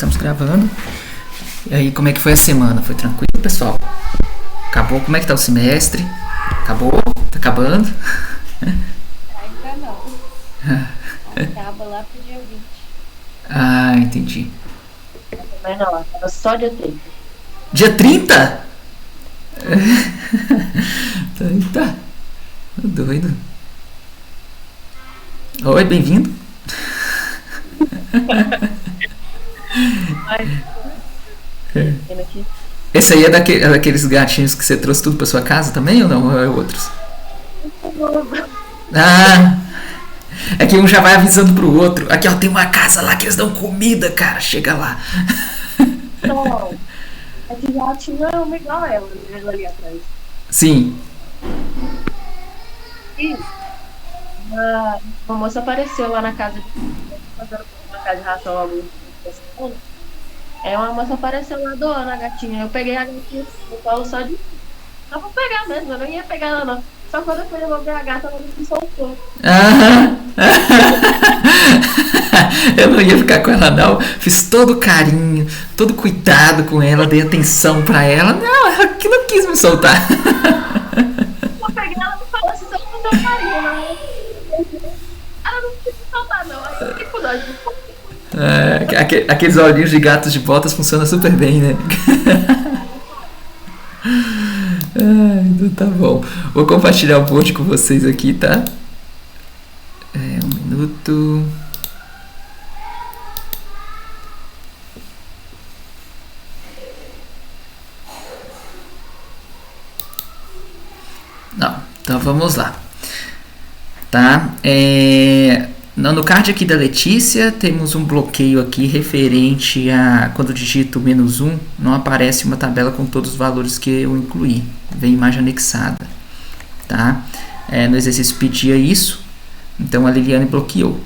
estamos gravando. E aí, como é que foi a semana? Foi tranquilo, pessoal? Acabou? Como é que tá o semestre? Acabou? Tá acabando? Ainda não. Acaba lá pro dia 20. Ah, entendi. Mas não, acaba só dia 30. Dia 30? Eita, doido. Oi, bem-vindo. Ai, vendo aqui. Esse aí é daqueles gatinhos que você trouxe tudo pra sua casa também ou não? Ou é outros? Ah, é que um já vai avisando pro outro. Aqui, ó, tem uma casa lá que eles dão comida, cara. Chega lá. Não, é que já tinha uma igual ela ali atrás. Sim. E uma moça apareceu lá na casa fazendo uma casa de ração algum. Uma moça apareceu lá doando a gatinha. Eu peguei a gatinha no colo só pra pegar mesmo, eu não ia pegar ela não. Só quando eu fui devolver a gata, ela me soltou. Ah, eu não ia ficar com ela não. Fiz todo carinho, todo cuidado com ela, dei atenção pra ela. Não, ela que não quis me soltar. Eu peguei ela e falou assim, só com meu carinho, né? Ela não quis me soltar não, aí eu fiquei com dó de me soltar. Aqueles olhinhos de gatos de botas funcionam super bem, né? Então tá bom. Vou compartilhar o post com vocês aqui, tá? Um minuto. Não, então vamos lá. Tá? No card aqui da Letícia, temos um bloqueio aqui referente a quando digito -1, não aparece uma tabela com todos os valores que eu incluí. Vem imagem anexada. Tá? No exercício pedia isso, então a Liliane bloqueou.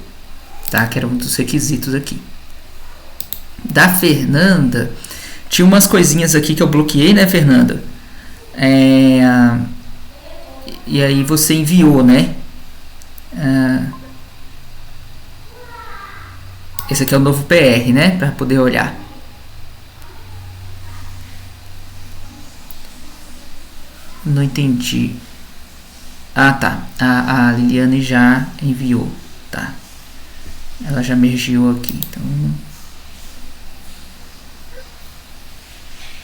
Tá? Que era um dos requisitos aqui. Da Fernanda, tinha umas coisinhas aqui que eu bloqueei, né, Fernanda? E aí você enviou, né? Esse aqui é o novo PR, né? Para poder olhar. Não entendi. Ah, tá. A Liliane já enviou. Tá. Ela já mergiu aqui. Então.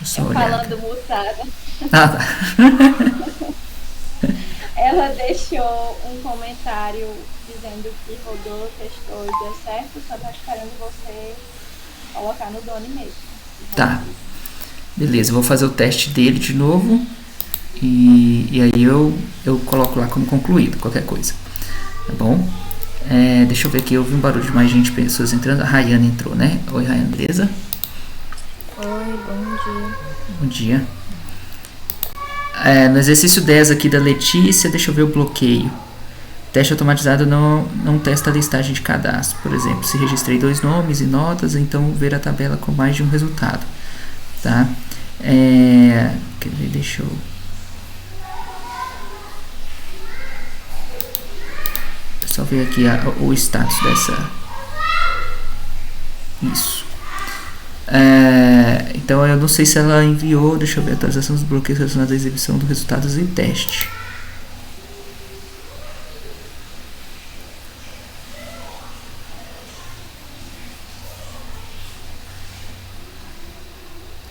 Deixa eu só olhar. Falando mutada. Ah, tá. Ela deixou um comentário dizendo que rodou, testou e deu certo, só tá esperando você colocar no Doni mesmo. Tá. Beleza, eu vou fazer o teste dele de novo. E aí eu coloco lá como concluído, qualquer coisa. Tá bom? Deixa eu ver aqui, eu ouvi um barulho de mais gente, pessoas entrando. A Rayane entrou, né? Oi, Rayane, beleza? Oi, bom dia. Bom dia. No exercício 10 aqui da Letícia, deixa eu ver o bloqueio. Teste automatizado não testa a listagem de cadastro. Por exemplo, se registrei 2 nomes e notas, então ver a tabela com mais de um resultado. Tá? Quer ver? Deixa eu... Só ver aqui o status dessa... Isso. Então eu não sei se ela enviou. Deixa eu ver a atualização dos bloqueios relacionados à exibição dos resultados e teste.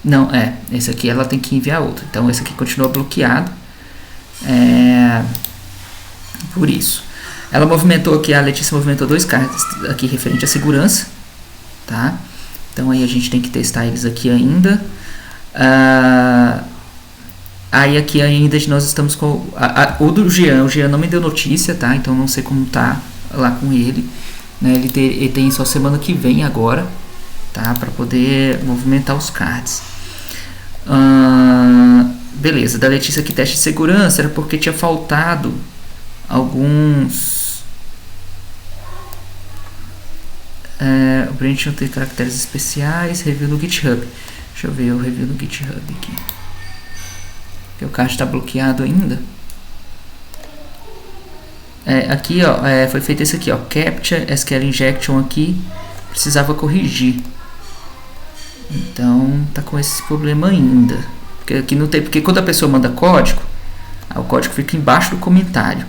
Não, esse aqui ela tem que enviar outro. Então esse aqui continua bloqueado. Por isso. Ela movimentou aqui, a Letícia movimentou 2 cards aqui referente à segurança. Tá? Então aí a gente tem que testar eles aqui ainda. Aí aqui ainda nós estamos com o do Jean. O Jean não me deu notícia, tá? Então não sei como tá lá com ele, né? Ele tem só semana que vem agora, tá? Para poder movimentar os cards. Beleza, da Letícia aqui teste de segurança era porque tinha faltado alguns... o print não tem caracteres especiais. Review no GitHub. Deixa eu ver o review no GitHub aqui. Porque o card está bloqueado ainda. Aqui, ó, foi feito esse aqui, ó, Captcha, SQL Injection aqui. Precisava corrigir. Então tá com esse problema ainda. Porque aqui não tem, porque quando a pessoa manda código, o código fica embaixo do comentário.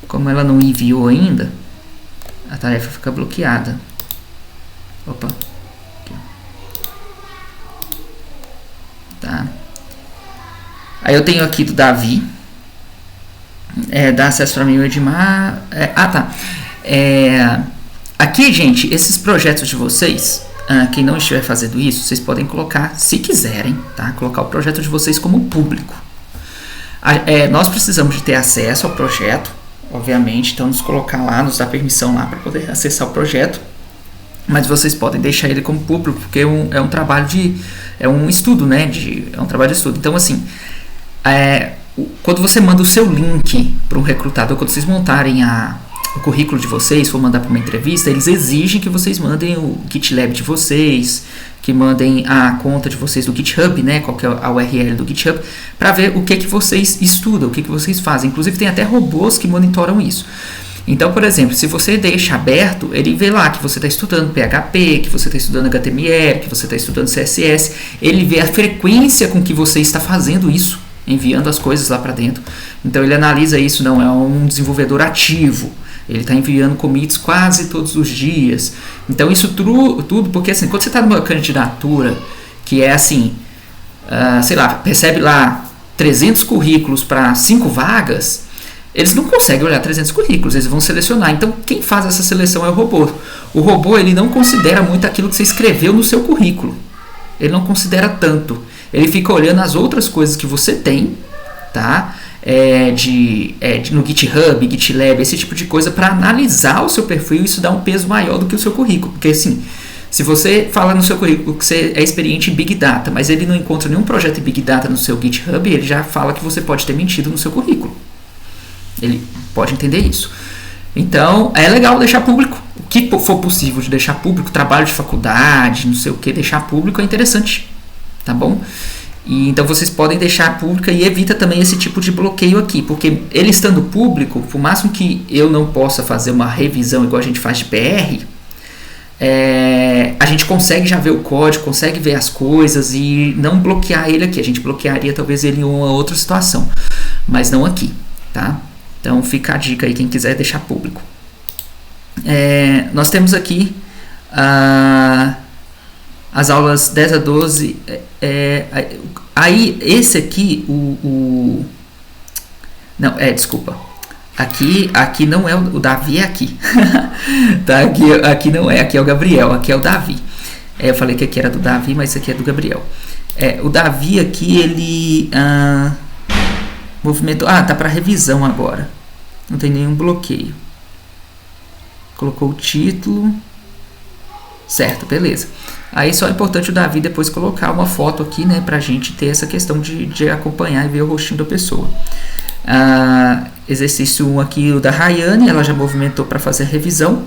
Como ela não enviou ainda, a tarefa fica bloqueada. Opa. Aqui. Tá. Aí eu tenho aqui do Davi. Dá acesso para mim o Edmar. Tá. Aqui, gente, esses projetos de vocês, quem não estiver fazendo isso, vocês podem colocar, se quiserem, tá? Colocar o projeto de vocês como público. Nós precisamos de ter acesso ao projeto, obviamente, então nos colocar lá, nos dar permissão lá para poder acessar o projeto. Mas vocês podem deixar ele como público, porque é um trabalho é um estudo, né? É um trabalho de estudo. Então, assim, quando você manda o seu link para um recrutador, quando vocês montarem o currículo de vocês, for mandar para uma entrevista, eles exigem que vocês mandem o GitLab de vocês, que mandem a conta de vocês do GitHub, né, qual que é a URL do GitHub, para ver o que vocês estudam, o que vocês fazem. Inclusive tem até robôs que monitoram isso. Então, por exemplo, se você deixa aberto, ele vê lá que você está estudando PHP, que você está estudando HTML, que você está estudando CSS, ele vê a frequência com que você está fazendo isso, enviando as coisas lá para dentro. Então ele analisa isso, não é um desenvolvedor ativo. Ele está enviando commits quase todos os dias. Então isso tudo, porque assim, quando você está numa candidatura que é assim, sei lá, recebe lá 300 currículos para 5 vagas, eles não conseguem olhar 300 currículos, eles vão selecionar. Então quem faz essa seleção é o robô. O robô, ele não considera muito aquilo que você escreveu no seu currículo. Ele não considera tanto. Ele fica olhando as outras coisas que você tem, tá? No GitHub, GitLab, esse tipo de coisa, para analisar o seu perfil. Isso dá um peso maior do que o seu currículo, porque assim, se você fala no seu currículo que você é experiente em Big Data, mas ele não encontra nenhum projeto em Big Data no seu GitHub, ele já fala que você pode ter mentido no seu currículo. Ele pode entender isso. Então é legal deixar público o que for possível de deixar público. Trabalho de faculdade, não sei o que, deixar público é interessante, tá bom? E então vocês podem deixar pública e evita também esse tipo de bloqueio aqui, porque ele estando público, por máximo que eu não possa fazer uma revisão igual a gente faz de PR, a gente consegue já ver o código, consegue ver as coisas e não bloquear ele aqui. A gente bloquearia talvez ele em uma outra situação, mas não aqui, tá? Então fica a dica aí, quem quiser deixar público. Nós temos aqui as aulas 10 a 12, aí esse aqui, não, desculpa, aqui não é o Davi, é aqui, tá? Aqui não é, aqui é o Gabriel, aqui é o Davi. Eu falei que aqui era do Davi, mas isso aqui é do Gabriel. O Davi aqui, ele movimentou, tá para revisão agora, não tem nenhum bloqueio, colocou o título, certo, beleza. Aí só é importante o Davi depois colocar uma foto aqui, né, pra gente ter essa questão de acompanhar e ver o rostinho da pessoa. Exercício 1 aqui, o da Rayane, ela já movimentou para fazer a revisão,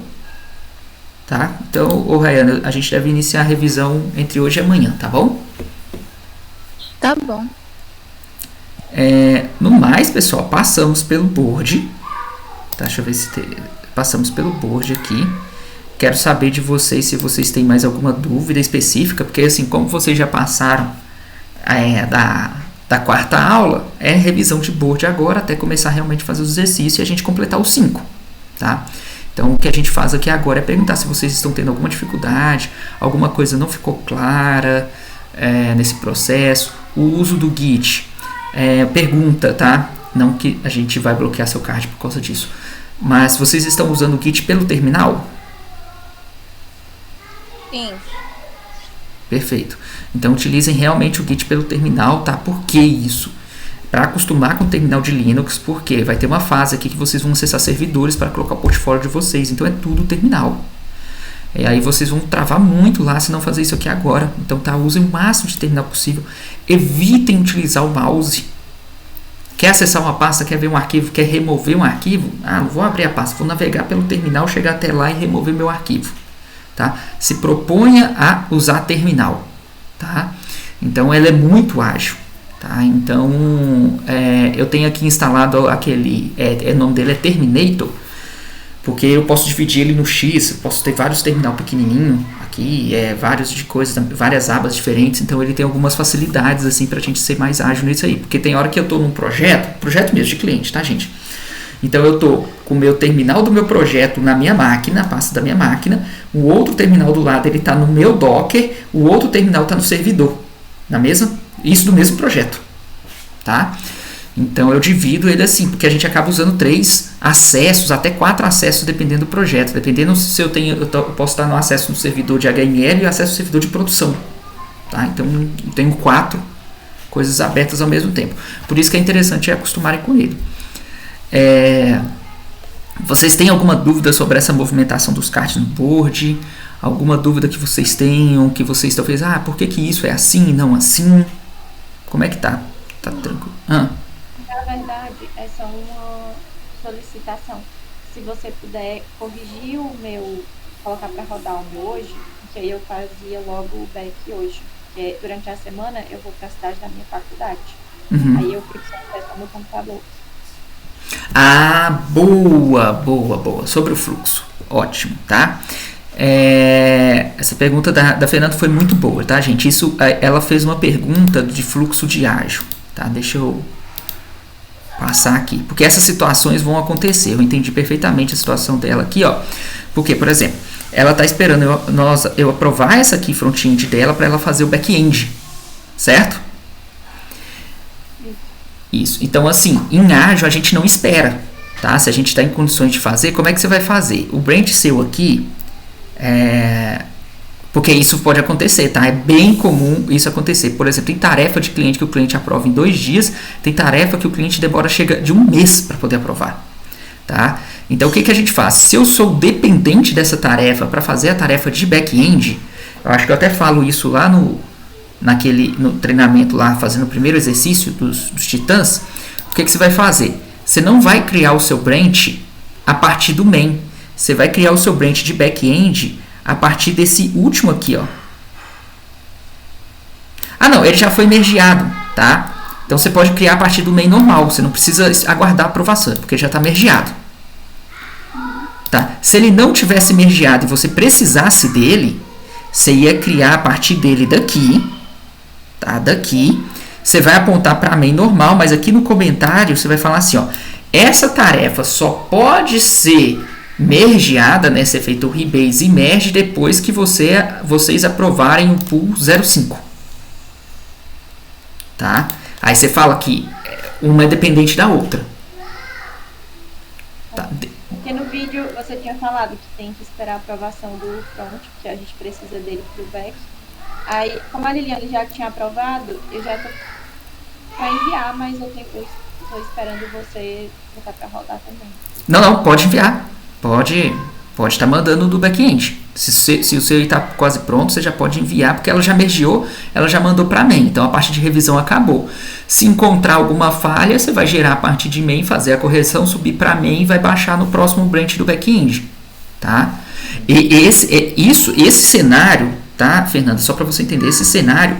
tá? Então, Rayane, a gente deve iniciar a revisão entre hoje e amanhã, tá bom? Tá bom. No mais, pessoal, passamos pelo board, tá? Deixa eu ver se passamos pelo board aqui. Quero saber de vocês se vocês têm mais alguma dúvida específica, porque assim, como vocês já passaram da quarta aula, é revisão de board agora, até começar realmente a fazer os exercícios e a gente completar os 5, tá? Então o que a gente faz aqui agora é perguntar se vocês estão tendo alguma dificuldade, alguma coisa não ficou clara nesse processo, o uso do Git, pergunta, tá? Não que a gente vai bloquear seu card por causa disso, mas vocês estão usando o Git pelo terminal? Sim. Perfeito. Então utilizem realmente o Git pelo terminal, tá? Por que isso? Para acostumar com o terminal de Linux, porque vai ter uma fase aqui que vocês vão acessar servidores para colocar o portfólio de vocês, então é tudo terminal. E aí vocês vão travar muito lá se não fazer isso aqui agora. Então tá, usem o máximo de terminal possível. Evitem utilizar o mouse. Quer acessar uma pasta, quer ver um arquivo, quer remover um arquivo? Não vou abrir a pasta, vou navegar pelo terminal, chegar até lá e remover meu arquivo. Tá? Se proponha a usar terminal, tá? Então ela é muito ágil, tá? Então eu tenho aqui instalado aquele, o nome dele é Terminator, Porque eu posso dividir ele no X, eu posso ter vários terminal pequenininho aqui, vários de coisas, várias abas diferentes, então ele tem algumas facilidades assim pra gente ser mais ágil nisso aí. Porque tem hora que eu tô num projeto mesmo de cliente, tá, gente? Então eu tô com o meu terminal do meu projeto na minha máquina, a pasta da minha máquina, o outro terminal do lado ele tá no meu Docker, o outro terminal tá no servidor, isso do mesmo projeto, tá? Então eu divido ele assim, porque a gente acaba usando 3 acessos, até 4 acessos dependendo do projeto. Dependendo se eu posso estar no acesso no servidor de HTML e acesso no servidor de produção. Tá? Então eu tenho 4 coisas abertas ao mesmo tempo. Por isso que é interessante acostumarem com ele. Vocês têm alguma dúvida sobre essa movimentação dos cards no board? Alguma dúvida que vocês tenham, que vocês talvez, por que isso é assim e não assim? Como é que tá? Tá tranquilo? Na verdade, é só uma solicitação. Se você puder corrigir o meu, colocar para rodar o meu hoje, porque aí eu fazia logo o back hoje. Porque durante a semana eu vou para a cidade da minha faculdade. Aí eu fico sem acesso ao meu computador. Boa. Sobre o fluxo. Ótimo, tá? Essa pergunta da Fernanda foi muito boa, tá, gente? Ela fez uma pergunta de fluxo de ágil, tá? Deixa eu passar aqui, porque essas situações vão acontecer. Eu entendi perfeitamente a situação dela aqui, ó. Porque, por exemplo, ela está esperando eu aprovar essa aqui front-end dela para ela fazer o back-end, certo? Isso. Então, assim, em ágil a gente não espera, tá? Se a gente está em condições de fazer, como é que você vai fazer? O branch seu aqui, porque isso pode acontecer, tá? É bem comum isso acontecer. Por exemplo, tem tarefa de cliente que o cliente aprova em 2 dias, tem tarefa que o cliente chega de 1 mês para poder aprovar, tá? Então, o que a gente faz? Se eu sou dependente dessa tarefa para fazer a tarefa de back-end, eu acho que eu até falo isso lá no treinamento, lá fazendo o primeiro exercício dos titãs. O que você vai fazer? Você não vai criar o seu branch a partir do main. Você vai criar o seu branch de back-end a partir desse último aqui, ó. Não, ele já foi mergeado, tá? Então você pode criar a partir do main normal, você não precisa aguardar a aprovação, porque já está mergeado. Tá? Se ele não tivesse mergeado e você precisasse dele, você ia criar a partir dele daqui, tá? Daqui, você vai apontar para main normal, mas aqui no comentário você vai falar assim, ó, essa tarefa só pode ser mergeada, né? Ser feito o rebase e merge depois que vocês aprovarem o pool 05. Tá? Aí você fala que uma é dependente da outra. Tá? Porque no vídeo você tinha falado que tem que esperar a aprovação do front, que a gente precisa dele pro back. Aí, como a Liliane já tinha aprovado, eu já tô para enviar, mas eu tô esperando você botar para rodar também. Não, pode enviar. Pode estar mandando do back-end. Se o seu está quase pronto, você já pode enviar, porque ela já mergeou, ela já mandou para main. Então a parte de revisão acabou. Se encontrar alguma falha, você vai gerar a parte de main, fazer a correção, subir para main e vai baixar no próximo branch do back-end. Tá? E esse cenário, tá, Fernanda? Só para você entender, esse cenário,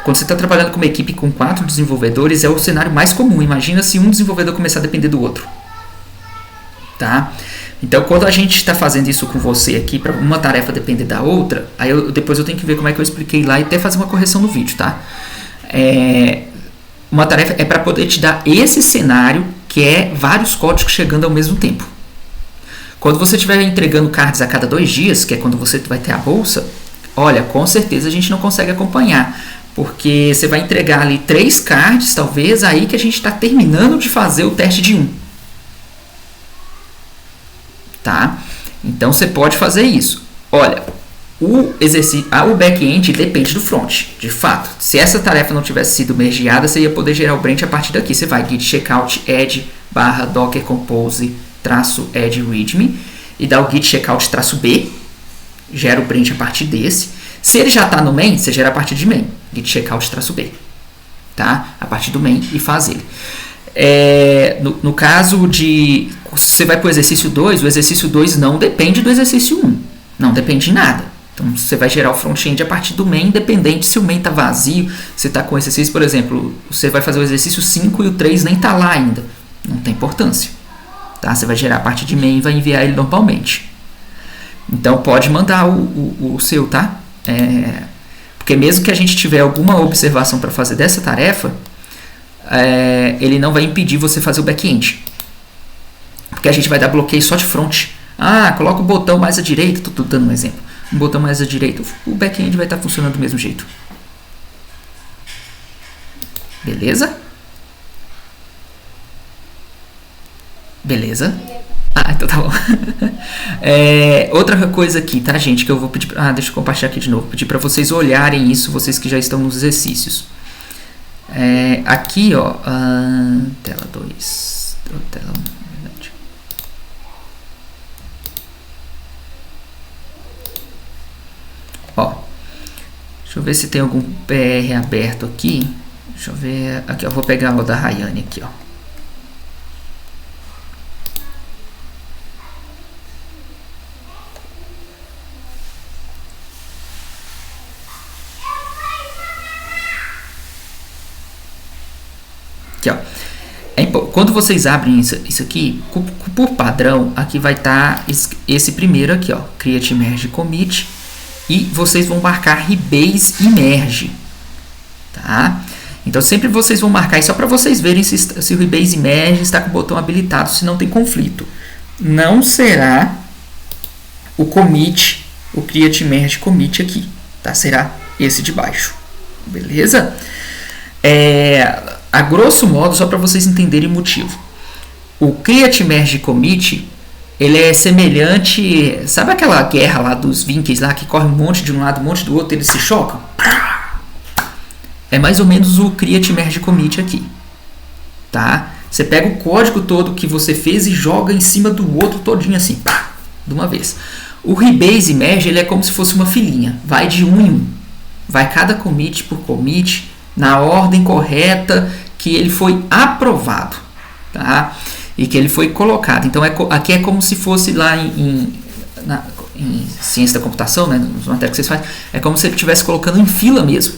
quando você está trabalhando com uma equipe com 4 desenvolvedores, é o cenário mais comum. Imagina se um desenvolvedor começar a depender do outro. Tá? Então, quando a gente está fazendo isso com você aqui, para uma tarefa depender da outra, aí depois eu tenho que ver como é que eu expliquei lá e até fazer uma correção no vídeo, tá? Uma tarefa é para poder te dar esse cenário, que é vários códigos chegando ao mesmo tempo. Quando você estiver entregando cards a cada 2 dias, que é quando você vai ter a bolsa, olha, com certeza a gente não consegue acompanhar, porque você vai entregar ali 3 cards, talvez, aí que a gente está terminando de fazer o teste de 1. Tá? Então você pode fazer isso. Olha, o back-end depende do front, de fato. Se essa tarefa não tivesse sido mergeada, você ia poder gerar o branch a partir daqui. Você vai git checkout add /docker compose -add readme e dá o git checkout -b, gera o branch a partir desse. Se ele já está no main, você gera a partir de main, git checkout -b, tá? A partir do main e faz ele. No caso de, você vai para o exercício 2, o exercício 2 não depende do exercício 1, não depende de nada. Então você vai gerar o front-end a partir do main, independente se o main está vazio, você está com o exercício, por exemplo, você vai fazer o exercício 5 e o 3 nem está lá ainda, não tem importância, Tá? Você vai gerar a partir de main e vai enviar ele normalmente. Então pode mandar o seu, tá? Porque mesmo que a gente tiver alguma observação para fazer dessa tarefa, ele não vai impedir você fazer o back-end. Porque a gente vai dar bloqueio só de front. Coloca o botão mais à direita, estou dando um exemplo. Um botão mais à direita, o back-end vai estar funcionando do mesmo jeito. Beleza? Beleza? Então tá bom. Outra coisa aqui, tá, gente, que eu vou pedir... deixa eu compartilhar aqui de novo. Pedir para vocês olharem isso, vocês que já estão nos exercícios. Aqui, ó, tela 2. Tela 1, verdade. Ó, deixa eu ver se tem algum PR aberto aqui. Deixa eu ver. Aqui, eu vou pegar o da Rayane aqui, ó. Aqui, ó. Quando vocês abrem isso aqui, por padrão, aqui vai estar esse primeiro aqui, ó, Create Merge Commit, e vocês vão marcar Rebase e Merge, tá? Então sempre vocês vão marcar, só para vocês verem se o Rebase e Merge está com o botão habilitado, se não tem conflito. Não será o commit, o Create Merge Commit aqui, tá? Será esse de baixo, beleza? A grosso modo, só para vocês entenderem o motivo. O Create Merge Commit, ele é semelhante... Sabe aquela guerra lá dos Vikings lá, que corre um monte de um lado, um monte do outro, eles se chocam? É mais ou menos o Create Merge Commit aqui. Tá? Você pega o código todo que você fez e joga em cima do outro todinho assim, de uma vez. O Rebase e Merge, ele é como se fosse uma filinha. Vai de um em um. Vai cada commit por commit, na ordem correta que ele foi aprovado, tá? E que ele foi colocado. Então aqui é como se fosse lá em ciência da computação, né, nos matérias que vocês fazem, é como se ele estivesse colocando em fila mesmo,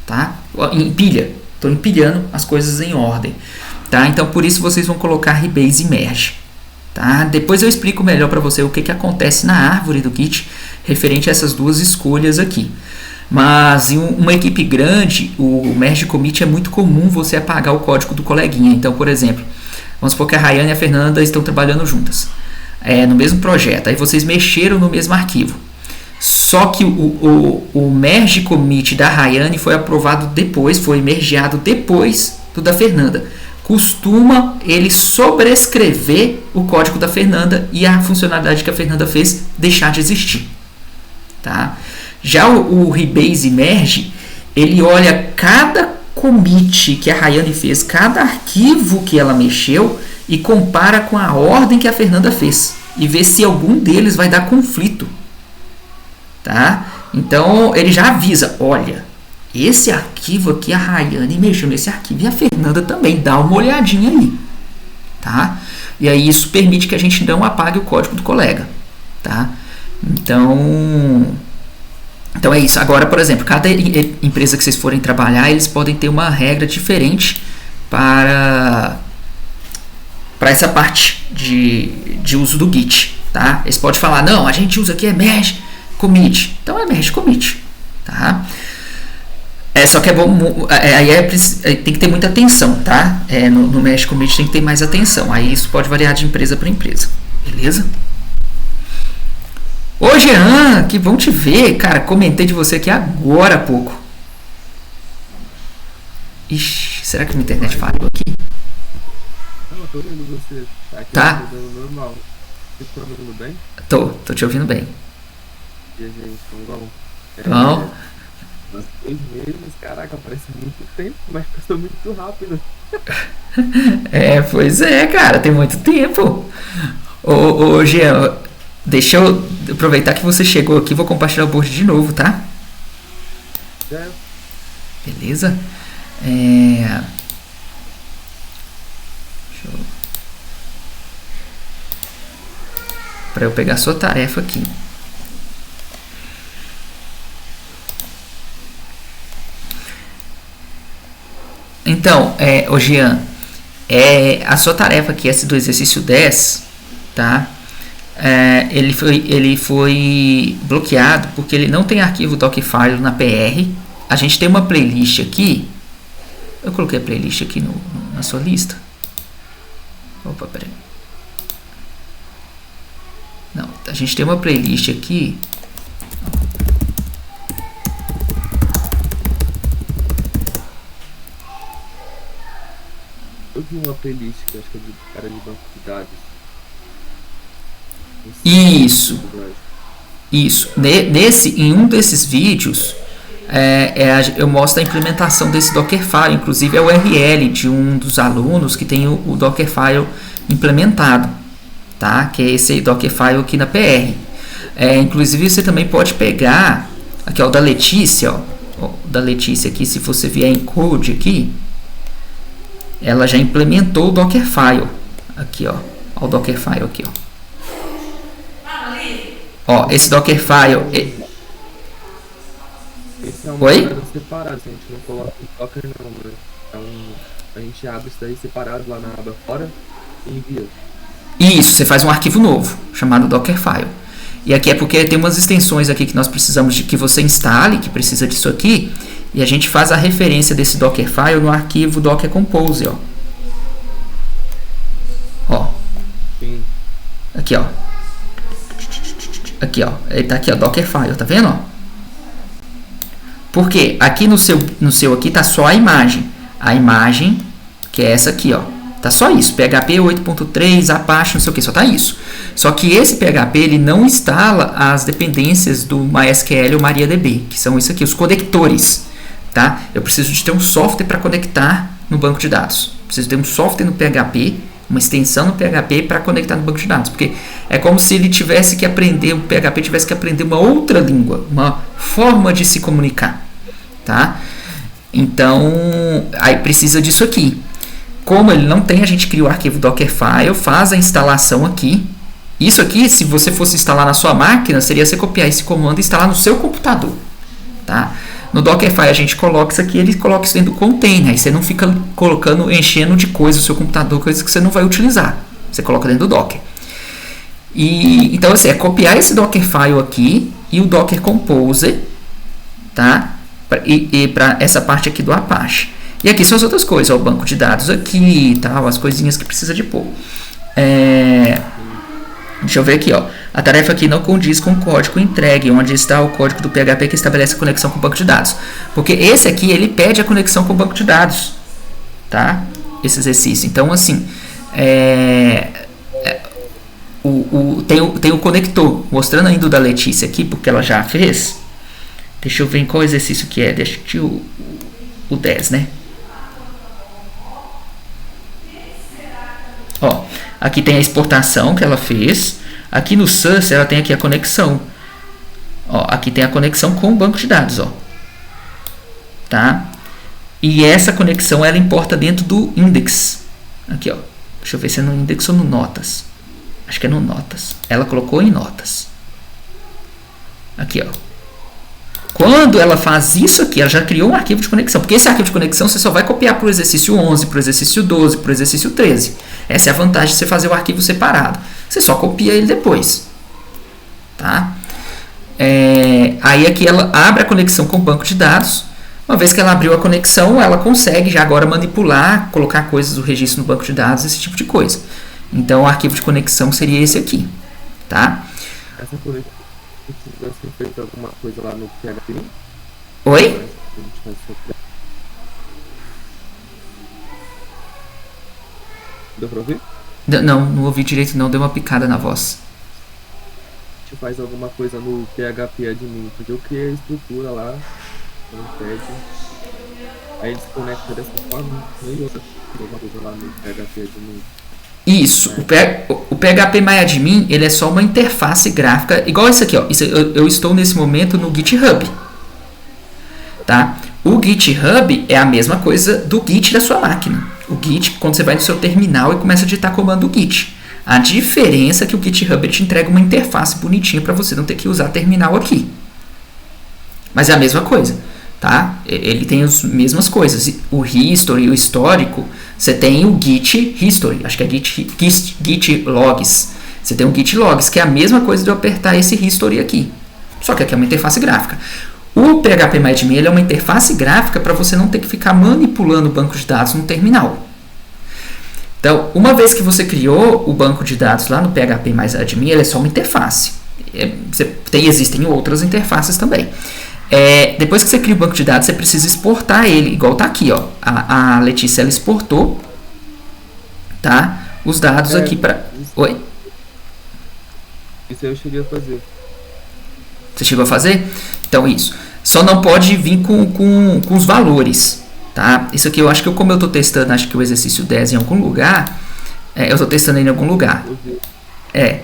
tá? Em pilha. Estou empilhando as coisas em ordem, tá? Então por isso vocês vão colocar Rebase e Merge, tá? Depois eu explico melhor para você o que acontece na árvore do Git referente a essas duas escolhas aqui. Mas em uma equipe grande, o Merge Commit é muito comum você apagar o código do coleguinha. Então, por exemplo, vamos supor que a Rayane e a Fernanda estão trabalhando juntas, no mesmo projeto. Aí vocês mexeram no mesmo arquivo. Só que o Merge Commit da Rayane foi aprovado depois, foi mergeado depois do da Fernanda. Costuma ele sobrescrever o código da Fernanda e a funcionalidade que a Fernanda fez deixar de existir, tá? Já o Rebase e Merge, ele olha cada commit que a Rayane fez, cada arquivo que ela mexeu e compara com a ordem que a Fernanda fez e vê se algum deles vai dar conflito, tá? Então ele já avisa, olha, esse arquivo aqui a Rayane mexeu nesse arquivo e a Fernanda também, dá uma olhadinha aí, tá? E aí isso permite que a gente não apague o código do colega, tá? Então é isso. Agora, por exemplo, cada empresa que vocês forem trabalhar, eles podem ter uma regra diferente para essa parte de uso do Git, tá? Eles podem falar, não, a gente usa aqui Merge Commit. Então é Merge Commit, tá? Só que é bom, tem que ter muita atenção, tá? No Merge Commit tem que ter mais atenção. Aí isso pode variar de empresa para empresa, beleza? Ô Jean, que bom te ver, cara, comentei de você aqui agora há pouco. Ixi, será que minha internet falhou aqui? Não, tô ouvindo você. Tá. Normal. Você tá me ouvindo bem? Tô te ouvindo bem. E a gente, como Bom. Uns 6 meses, caraca, parece muito tempo, mas passou muito rápido. Pois é, cara, tem muito tempo. Ô Jean, deixa eu aproveitar que você chegou aqui, vou compartilhar o board de novo, tá? Beleza? Deixa eu... Para eu pegar a sua tarefa aqui. Então, ô Jean, A sua tarefa aqui, essa do exercício 10, tá? Ele foi bloqueado porque ele não tem arquivo Dockfile na PR. A gente tem uma playlist aqui. Eu coloquei a playlist aqui na sua lista. Opa, peraí. Não, a gente tem uma playlist aqui. Eu vi uma playlist que acho que era de banco de dados. Isso. Em um desses vídeos, eu mostro a implementação desse Dockerfile. Inclusive, é o URL de um dos alunos que tem o Dockerfile implementado, tá? Que é esse Dockerfile aqui na PR. Inclusive, você também pode pegar aqui, ó, o da Letícia, ó, da Letícia aqui, se você vier em code aqui, ela já implementou o Dockerfile. Aqui, ó, o Dockerfile aqui, ó. Ó, esse Dockerfile. Esse é um Oi? separado, a gente não coloca em Docker não, né? A gente abre isso daí separado lá na aba fora e envia. Isso, você faz um arquivo novo, chamado Dockerfile. E aqui é porque tem umas extensões aqui que nós precisamos de que você instale, que precisa disso aqui, e a gente faz a referência desse Dockerfile no arquivo Docker Compose, ó. Ó. Sim. Aqui, ó. Aqui, ó. Ele tá aqui, ó, Dockerfile, tá vendo, ó? Por quê? Aqui no seu aqui tá só a imagem. A imagem, que é essa aqui, ó. Tá só isso. PHP 8.3, Apache, não sei o que, só tá isso. Só que esse PHP, ele não instala as dependências do MySQL ou MariaDB, que são isso aqui, os conectores, tá? Eu preciso de ter um software para conectar no banco de dados. Preciso ter um software no PHP, uma extensão no PHP para conectar no banco de dados, porque é como se ele tivesse que aprender, o PHP tivesse que aprender uma outra língua, uma forma de se comunicar, tá? Então, aí precisa disso aqui. Como ele não tem, a gente cria o arquivo Dockerfile, faz a instalação aqui. Isso aqui, se você fosse instalar na sua máquina, seria você copiar esse comando e instalar no seu computador, tá? No Dockerfile a gente coloca isso aqui, ele coloca isso dentro do container. Aí você não fica colocando, enchendo de coisa o seu computador, coisas que você não vai utilizar. Você coloca dentro do Docker. Então, assim, é copiar esse Dockerfile aqui e o Docker Compose, tá? E para essa parte aqui do Apache. E aqui são as outras coisas, ó, o banco de dados aqui e tal, as coisinhas que precisa de pôr. Deixa eu ver aqui, ó. A tarefa aqui não condiz com o código entregue, onde está o código do PHP que estabelece a conexão com o banco de dados. Porque esse aqui, ele pede a conexão com o banco de dados, tá? Esse exercício. Então, assim, tem o conector. Mostrando ainda o da Letícia aqui, porque ela já fez. Deixa eu ver em qual exercício que é. Deixa eu o 10, né? Ó, aqui tem a exportação que ela fez. Aqui no source ela tem aqui a conexão. Ó, aqui tem a conexão com o banco de dados, ó. Tá? E essa conexão ela importa dentro do index. Aqui, ó. Deixa eu ver se é no index ou no notas. Acho que é no notas. Ela colocou em notas. Aqui, ó. Quando ela faz isso aqui, ela já criou um arquivo de conexão. Porque esse arquivo de conexão você só vai copiar para o exercício 11, para o exercício 12, para o exercício 13. Essa é a vantagem de você fazer o arquivo separado. Você só copia ele depois. Tá? Aí aqui ela abre a conexão com o banco de dados. Uma vez que ela abriu a conexão, ela consegue já agora manipular, colocar coisas do registro no banco de dados, esse tipo de coisa. Então o arquivo de conexão seria esse aqui. Tá? Essa conexão precisa ser feita alguma coisa lá no PHP? Oi? Deu pra ouvir? Não ouvi direito não, deu uma picada na voz. A gente faz alguma coisa no PHP admin, porque eu criei a estrutura lá, no pad, aí ele se conecta dessa forma, e outra alguma coisa lá no PHP admin. Isso, o PHP MyAdmin, ele é só uma interface gráfica, igual isso aqui, ó. Eu estou nesse momento no GitHub, tá? O GitHub é a mesma coisa do Git da sua máquina. O Git, quando você vai no seu terminal e começa a digitar comando Git. A diferença é que o GitHub ele te entrega uma interface bonitinha para você não ter que usar terminal aqui. Mas é a mesma coisa. tá? Ele tem as mesmas coisas. O history, o histórico, você tem o git history, acho que é git logs. Você tem o git logs, que é a mesma coisa de eu apertar esse history aqui. Só que aqui é uma interface gráfica. O PHP-MyAdmin é uma interface gráfica para você não ter que ficar manipulando o banco de dados no terminal. Então, uma vez que você criou o banco de dados lá no PHP-MyAdmin, ele é só uma interface. Existem outras interfaces também. Depois que você cria o banco de dados, você precisa exportar ele, igual está aqui, ó. A Letícia, ela exportou, tá? Os dados aqui para... Oi? Isso eu cheguei a fazer. Você chegou a fazer? Então, isso. Só não pode vir com os valores, tá? Isso aqui eu acho que como eu estou testando, acho que o exercício 10 em algum lugar, eu estou testando ele em algum lugar.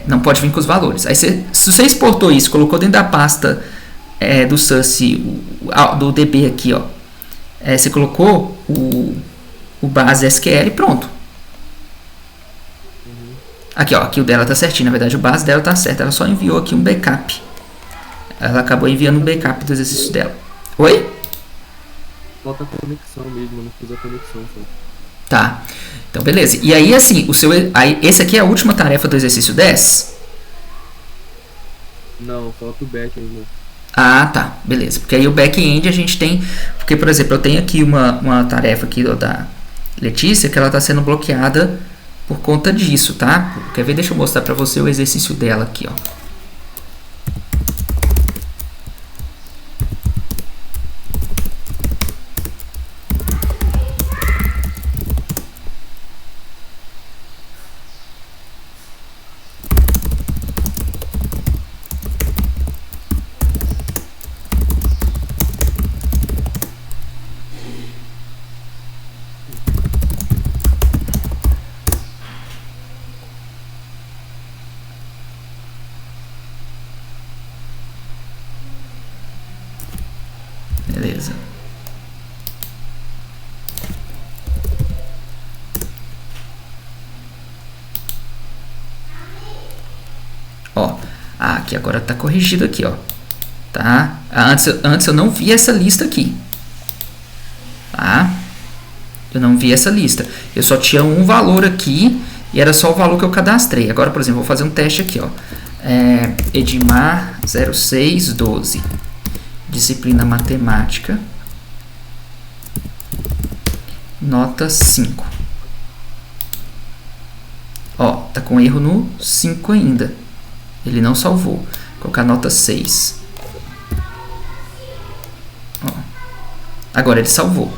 Não pode vir com os valores. Aí se você exportou isso, colocou dentro da pasta do SUSE, do DB aqui, ó. Você colocou o base SQL e pronto. Aqui, ó, aqui o dela tá certinho, na verdade o base dela tá certo, ela só enviou aqui um backup. Ela acabou enviando um backup do exercício dela. Oi? Falta a conexão mesmo, eu não fiz a conexão só. Tá, então beleza. E aí assim, esse aqui é a última tarefa do exercício 10? Não, falta o back ainda. Ah, tá, beleza. Porque aí o back-end a gente tem... Porque, por exemplo, eu tenho aqui uma tarefa aqui da Letícia que ela está sendo bloqueada por conta disso, tá? Quer ver? Deixa eu mostrar para você o exercício dela aqui, ó. Beleza. Ó, aqui agora tá corrigido aqui, ó. Tá? Antes eu não vi essa lista aqui. Tá? Eu não vi essa lista. Eu só tinha um valor aqui e era só o valor que eu cadastrei. Agora, por exemplo, vou fazer um teste aqui, ó. Edmar 0612. Disciplina Matemática. Nota 5. Ó, tá com erro no 5 ainda. Ele não salvou. Vou colocar nota 6. Ó. Agora ele salvou.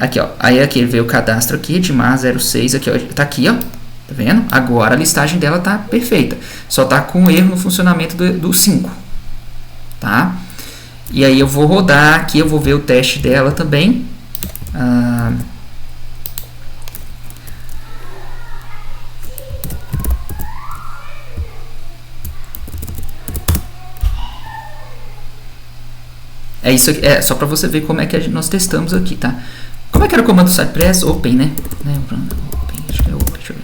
Aqui, ó. Aí aqui veio o cadastro aqui, Edmar 06. Aqui, ó. Tá aqui, ó. Tá vendo? Agora a listagem dela tá perfeita. Só tá com erro no funcionamento do 5. Tá? E aí eu vou rodar aqui, eu vou ver o teste dela também. É isso aqui, só para você ver como é que nós testamos aqui, tá? Como é que era o comando do Cypress? Open, né? Open, acho que é open, deixa eu ver.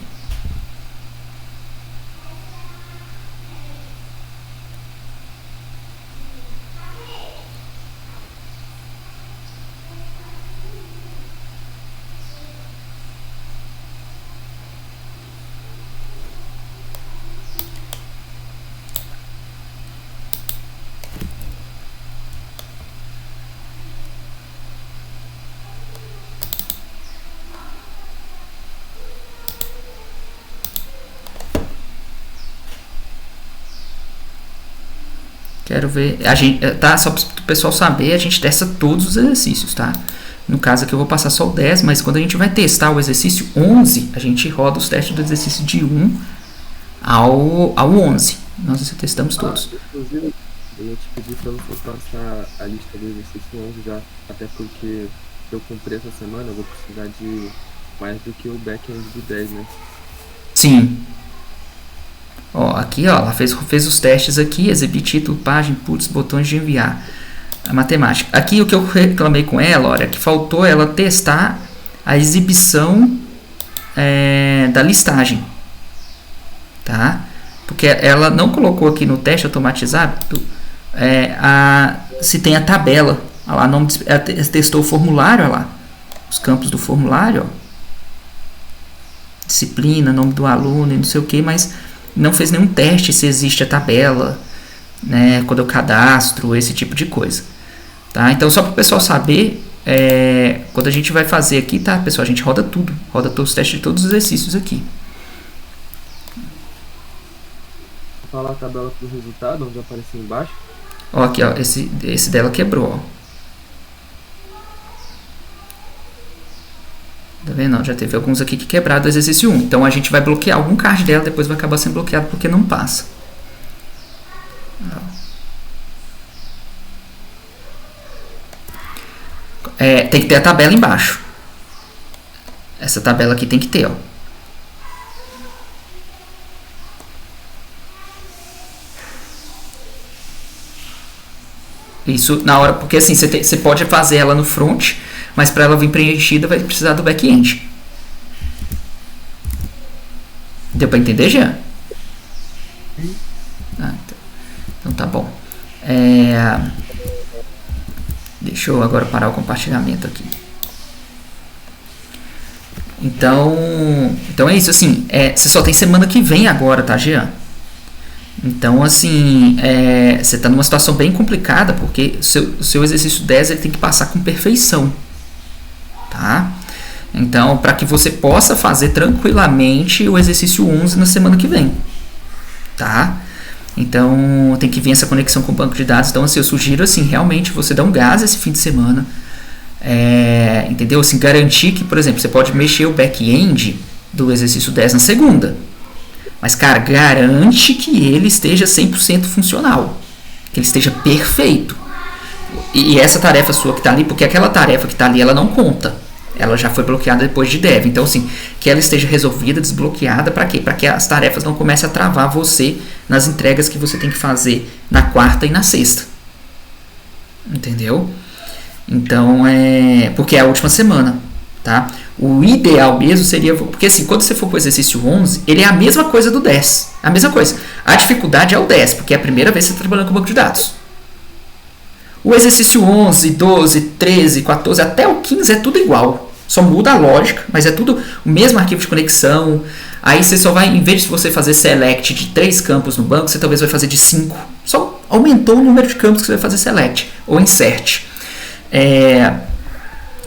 Quero ver. A gente, tá? Só para o pessoal saber, a gente testa todos os exercícios, tá? No caso aqui eu vou passar só o 10, mas quando a gente vai testar o exercício 11, a gente roda os testes do exercício de 1 ao 11. Nós testamos todos. Inclusive, eu ia te pedir para você passar a lista do exercício 11 já, até porque eu comprei essa semana, eu vou precisar de mais do que o back-end do 10, né? Sim. Ó, aqui, ó, ela fez os testes aqui, exibir título, página, inputs, botões de enviar. A matemática. Aqui o que eu reclamei com ela, olha, que faltou ela testar a exibição da listagem. Tá? Porque ela não colocou aqui no teste automatizado se tem a tabela Olha lá, ela testou o formulário, olha lá. Os campos do formulário, ó. Disciplina, nome do aluno e não sei o que, mas não fez nenhum teste se existe a tabela, né, quando eu cadastro, esse tipo de coisa, tá? Então, só para o pessoal saber, quando a gente vai fazer aqui, tá, pessoal, a gente roda tudo, roda todos os testes de todos os exercícios aqui. Vou falar a tabela pro resultado, onde apareceu embaixo. Ó, aqui, ó, esse dela quebrou, ó. Tá vendo? Já teve alguns aqui que quebraram do exercício 1. Então a gente vai bloquear algum card dela, depois vai acabar sendo bloqueado porque não passa. Tem que ter a tabela embaixo. Essa tabela aqui tem que ter, ó. Isso na hora, porque assim, você pode fazer ela no front, mas para ela vir preenchida vai precisar do back-end. Deu para entender, Jean? Então tá bom. Deixa eu agora parar o compartilhamento aqui. Então é isso, assim, você só tem semana que vem agora, tá, Jean? Então, assim, você está numa situação bem complicada, porque o seu exercício 10 ele tem que passar com perfeição, tá? Então, para que você possa fazer tranquilamente o exercício 11 na semana que vem, tá? Então, tem que vir essa conexão com o banco de dados. Então, assim, eu sugiro, assim, realmente você dar um gás esse fim de semana, entendeu? Assim, garantir que, por exemplo, você pode mexer o back-end do exercício 10 na segunda. Mas, cara, garante que ele esteja 100% funcional. Que ele esteja perfeito. E essa tarefa sua que está ali, porque aquela tarefa que está ali, ela não conta. Ela já foi bloqueada depois de dev. Então, assim, que ela esteja resolvida, desbloqueada, para quê? Para que as tarefas não comecem a travar você nas entregas que você tem que fazer na quarta e na sexta. Entendeu? Então, porque é a última semana, tá? O ideal mesmo seria... Porque assim, quando você for para o exercício 11, ele é a mesma coisa do 10. A mesma coisa. A dificuldade é o 10, porque é a primeira vez que você está trabalhando com banco de dados. O exercício 11, 12, 13, 14, até o 15 é tudo igual. Só muda a lógica, mas é tudo o mesmo arquivo de conexão. Aí você só vai, em vez de você fazer select de 3 campos no banco, você talvez vai fazer de 5. Só aumentou o número de campos que você vai fazer select ou insert.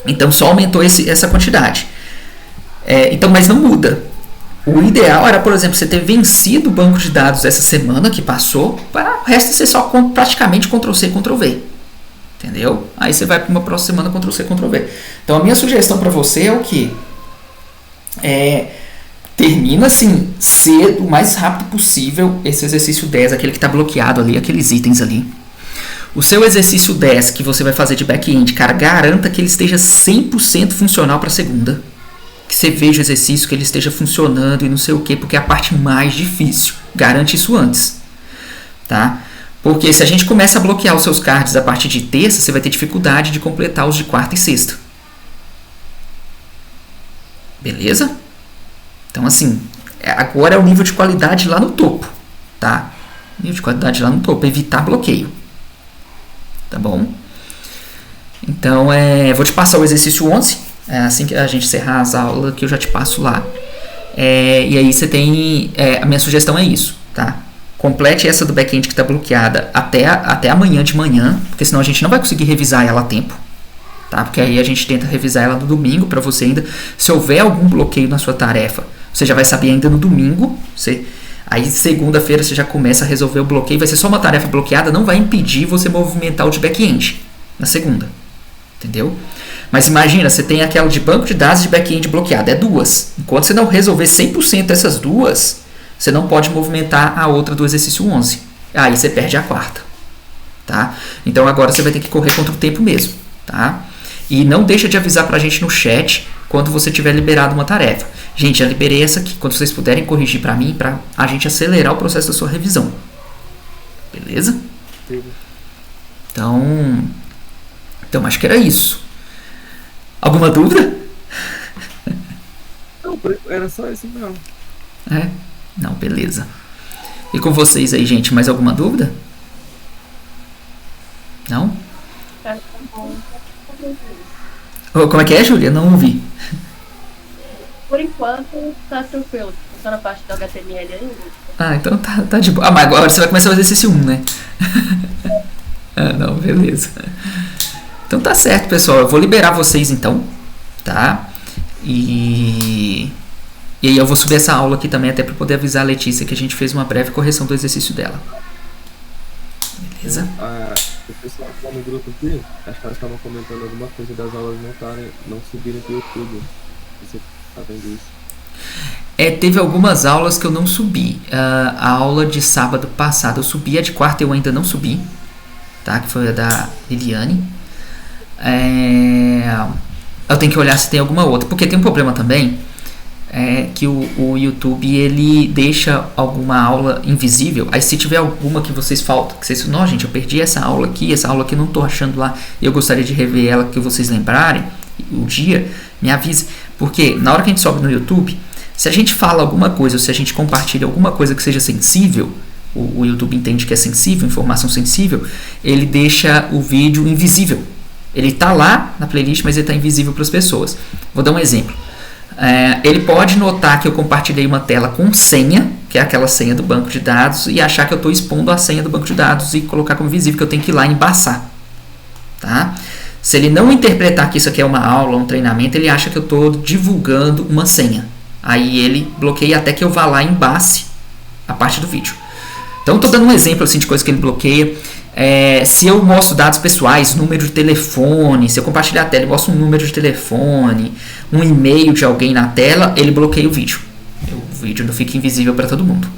Então só aumentou essa quantidade. Então, mas não muda. O ideal era, por exemplo, você ter vencido o banco de dados essa semana que passou, para o resto ser só praticamente Ctrl+C e Ctrl+V. Entendeu? Aí você vai para uma próxima semana Ctrl+C e Ctrl+V. Então a minha sugestão para você é o que? Termina assim, cedo, o mais rápido possível, esse exercício 10, aquele que está bloqueado ali, aqueles itens ali. O seu exercício 10 que você vai fazer de back-end, cara, garanta que ele esteja 100% funcional para a segunda. Que você veja o exercício, que ele esteja funcionando e não sei o que, porque é a parte mais difícil. Garante isso antes. Tá? Porque se a gente começa a bloquear os seus cards a partir de terça, você vai ter dificuldade de completar os de quarta e sexta. Beleza? Então, assim, agora é o nível de qualidade lá no topo. Tá? Nível de qualidade lá no topo, evitar bloqueio. Tá bom? Então, vou te passar o exercício 11. Assim que a gente encerrar as aulas, que eu já te passo lá. E aí você tem... a minha sugestão é isso, tá? Complete essa do back-end que está bloqueada até amanhã de manhã, porque senão a gente não vai conseguir revisar ela a tempo. Tá? Porque aí a gente tenta revisar ela no domingo, para você ainda... Se houver algum bloqueio na sua tarefa, você já vai saber ainda no domingo. Aí segunda-feira você já começa a resolver o bloqueio. Vai ser só uma tarefa bloqueada, não vai impedir você movimentar o de back-end na segunda. Entendeu? Mas imagina, você tem aquela de banco de dados e de back-end bloqueada. É duas. Enquanto você não resolver 100% dessas duas, você não pode movimentar a outra do exercício 11. Aí você perde a quarta. Tá? Então agora você vai ter que correr contra o tempo mesmo. Tá? E não deixa de avisar pra gente no chat quando você tiver liberado uma tarefa. Gente, já liberei essa aqui. Quando vocês puderem corrigir pra mim, pra a gente acelerar o processo da sua revisão. Beleza? Sim. Então acho que era isso. Alguma dúvida? Não, era só isso mesmo. Não, beleza. E com vocês aí, gente, mais alguma dúvida? Não? cara. Tá bom. Como é que é, Júlia? Não ouvi. Por enquanto, tá tranquilo. Só na parte do HTML ainda. Ah, então tá de boa. Ah, mas agora você vai começar a fazer exercício 1, né? Ah, não, beleza. Então tá certo, pessoal. Eu vou liberar vocês então, tá? E aí eu vou subir essa aula aqui também até para poder avisar a Letícia que a gente fez uma breve correção do exercício dela. Beleza? O pessoal que tá no grupo aqui, acho que elas estavam comentando alguma coisa das aulas não subirem pro YouTube. Você tá vendo isso? Teve algumas aulas que eu não subi. A aula de sábado passado eu subi, a de quarta eu ainda não subi, tá? Que foi a da Liliane. Eu tenho que olhar se tem alguma outra, porque tem um problema também, que o YouTube ele deixa alguma aula invisível. Aí se tiver alguma que vocês faltam, que vocês não, gente, eu perdi essa aula aqui não tô achando lá, eu gostaria de rever ela, que vocês lembrarem o dia, me avise, porque na hora que a gente sobe no YouTube, se a gente fala alguma coisa, ou se a gente compartilha alguma coisa que seja sensível, o YouTube entende que é sensível, informação sensível, ele deixa o vídeo invisível. Ele está lá na playlist, mas ele está invisível para as pessoas. Vou dar um exemplo. Ele pode notar que eu compartilhei uma tela com senha, que é aquela senha do banco de dados, e achar que eu estou expondo a senha do banco de dados e colocar como visível, que eu tenho que ir lá e embaçar. Tá? Se ele não interpretar que isso aqui é uma aula, um treinamento, ele acha que eu estou divulgando uma senha. Aí ele bloqueia até que eu vá lá e embace a parte do vídeo. Então estou dando um exemplo assim, de coisa que ele bloqueia. Se eu mostro dados pessoais, número de telefone, se eu compartilhar a tela e mostro um número de telefone, um e-mail de alguém na tela, ele bloqueia o vídeo. O vídeo não fica invisível para todo mundo.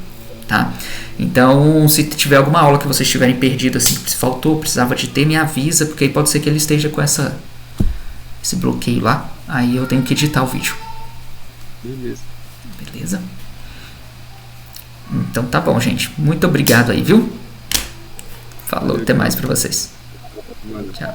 Tá? Então, se tiver alguma aula que vocês tiverem perdido, assim, que faltou, precisava de ter, me avisa, porque aí pode ser que ele esteja com esse bloqueio lá. Aí eu tenho que editar o vídeo. Beleza? Então tá bom, gente. Muito obrigado aí, viu? Falou, até mais pra vocês. Tchau.